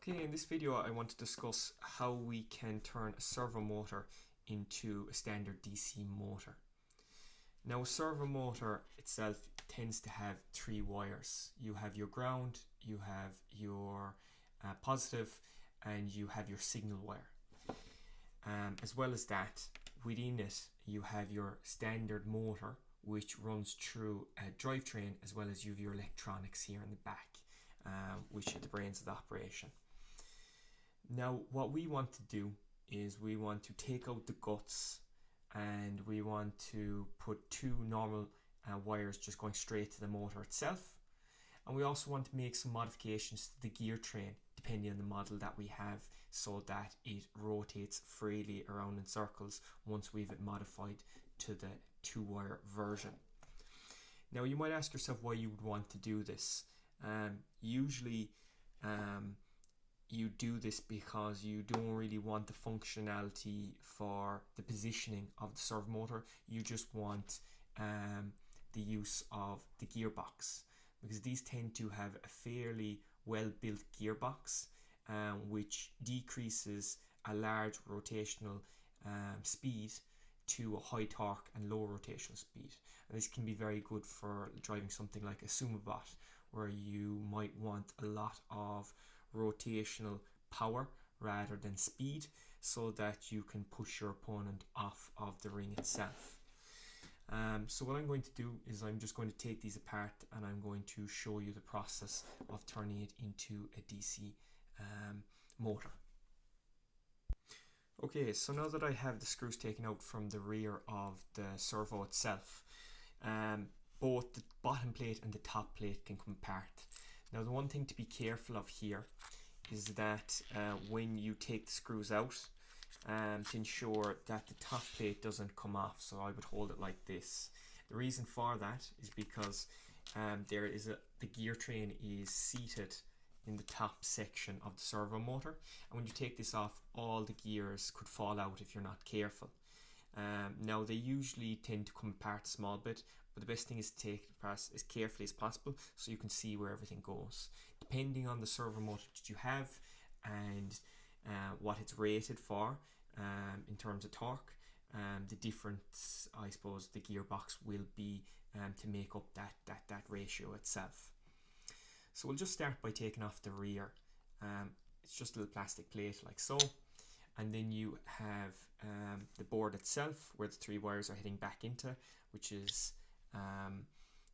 Okay, in this video I want to discuss how we can turn a servo motor into a standard DC motor. Now a servo motor itself tends to have three wires. You have your ground, you have your positive, and you have your signal wire. As well as that, within it you have your standard motor which runs through a drivetrain, as well as you have your electronics here in the back, which are the brains of the operation. Now what we want to do is we want to take out the guts, and we want to put two normal wires just going straight to the motor itself, and we also want to make some modifications to the gear train depending on the model that we have, so that it rotates freely around in circles once we've it modified to the two-wire version. Now you might ask yourself why you would want to do this. Usually you do this because you don't really want the functionality for the positioning of the servo motor. You just want the use of the gearbox, because these tend to have a fairly well built gearbox which decreases a large rotational speed to a high torque and low rotational speed. And this can be very good for driving something like a sumo bot, where you might want a lot of rotational power rather than speed, so that you can push your opponent off of the ring itself. So what I'm going to do is I'm just going to take these apart, and I'm going to show you the process of turning it into a DC motor. Okay, so now that I have the screws taken out from the rear of the servo itself, both the bottom plate and the top plate can come apart. Now the one thing to be careful of here is that when you take the screws out, to ensure that the top plate doesn't come off, so I would hold it like this. The reason for that is because the gear train is seated in the top section of the servo motor, and when you take this off, all the gears could fall out if you're not careful. Now they usually tend to come apart a small bit, but the best thing is to take it apart as carefully as possible so you can see where everything goes. Depending on the servo motor that you have and what it's rated for in terms of torque, the difference, I suppose, the gearbox will be to make up that ratio itself. So we'll just start by taking off the rear. It's just a little plastic plate like so, and then you have the board itself where the three wires are heading back into, which is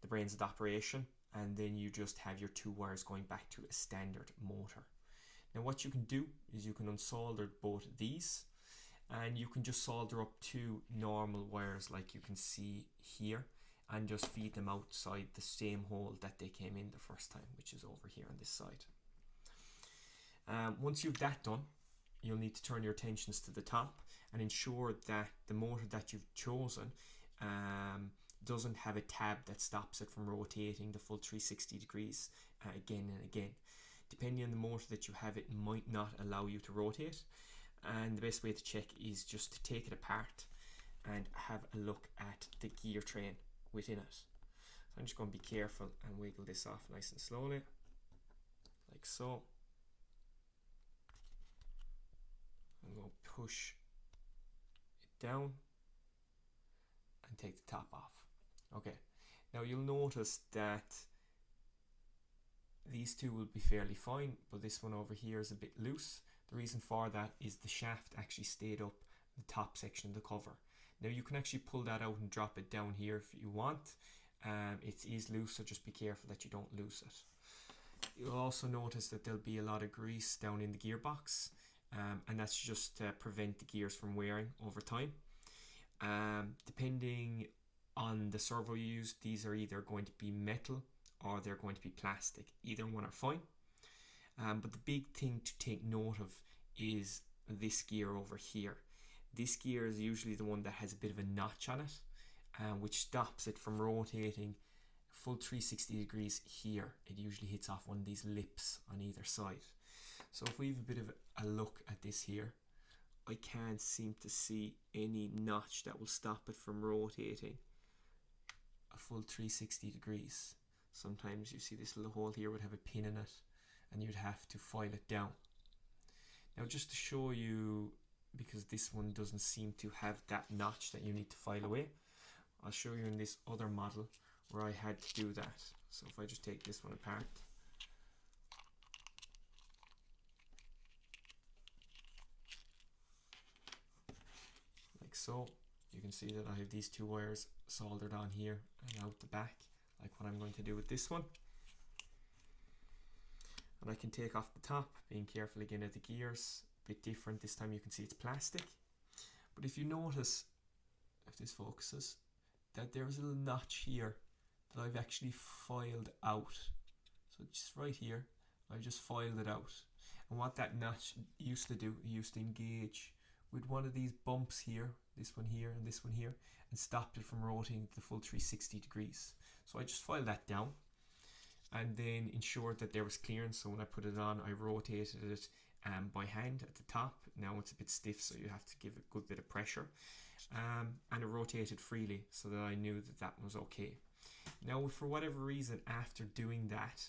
the brains of the operation, and then you just have your two wires going back to a standard motor. Now what you can do is you can unsolder both of these, and you can just solder up two normal wires like you can see here, and just feed them outside the same hole that they came in the first time, which is over here on this side. Once you've that done, you'll need to turn your attentions to the top and ensure that the motor that you've chosen doesn't have a tab that stops it from rotating the full 360 degrees again and again. Depending on the motor that you have, it might not allow you to rotate, and the best way to check is just to take it apart and have a look at the gear train within it. So I'm just going to be careful and wiggle this off nice and slowly, like so. I'm going to push it down and take the top off. Okay, now you'll notice that these two will be fairly fine, but this one over here is a bit loose. The reason for that is the shaft actually stayed up the top section of the cover. Now you can actually pull that out and drop it down here if you want. It is loose, so just be careful that you don't lose it. You'll also notice that there'll be a lot of grease down in the gearbox, and that's just to prevent the gears from wearing over time. Depending on the servo you use, these are either going to be metal or they're going to be plastic. Either one are fine. But the big thing to take note of is this gear over here. This gear is usually the one that has a bit of a notch on it, which stops it from rotating full 360 degrees here. It usually hits off one of these lips on either side. So if we have a bit of a look at this here, I can't seem to see any notch that will stop it from rotating a full 360 degrees. Sometimes you see this little hole here would have a pin in it, and you'd have to file it down. Now just to show you, because this one doesn't seem to have that notch that you need to file away, I'll show you in this other model where I had to do that. So if I just take this one apart, like so, you can see that I have these two wires soldered on here and out the back, like what I'm going to do with this one. And I can take off the top, being careful again of the gears. A bit different this time, you can see it's plastic. But if you notice, if this focuses, that there's a little notch here that I've actually filed out. So just right here, I've just filed it out. And what that notch used to do, it used to engage with one of these bumps here, this one here and this one here, and stopped it from rotating the full 360 degrees. So I just filed that down and then ensured that there was clearance. So when I put it on, I rotated it by hand at the top. Now it's a bit stiff, so you have to give it a good bit of pressure. And it rotated freely so that I knew that that was okay. Now, for whatever reason, after doing that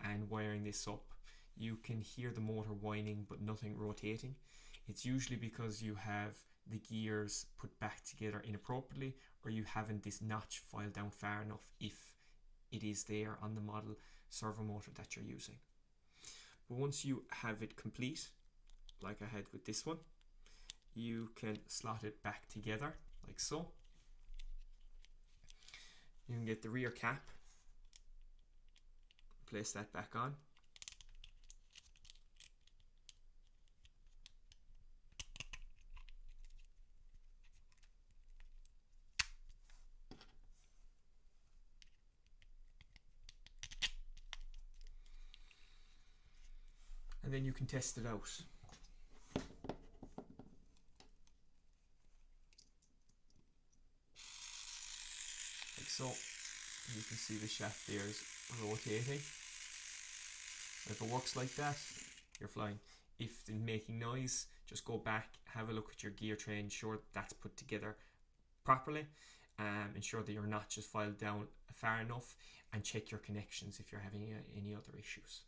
and wiring this up, you can hear the motor whining but nothing rotating. It's usually because you have the gears put back together inappropriately, or you haven't this notch filed down far enough if it is there on the model servo motor that you're using. But once you have it complete, like I had with this one, you can slot it back together like so. You can get the rear cap, place that back on. And then you can test it out. Like so. And you can see the shaft there is rotating. If it works like that, you're flying. If it's making noise, just go back, have a look at your gear tray, ensure that's put together properly, ensure that your notch is filed down far enough, and check your connections if you're having any other issues.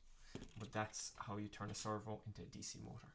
But that's how you turn a servo into a DC motor.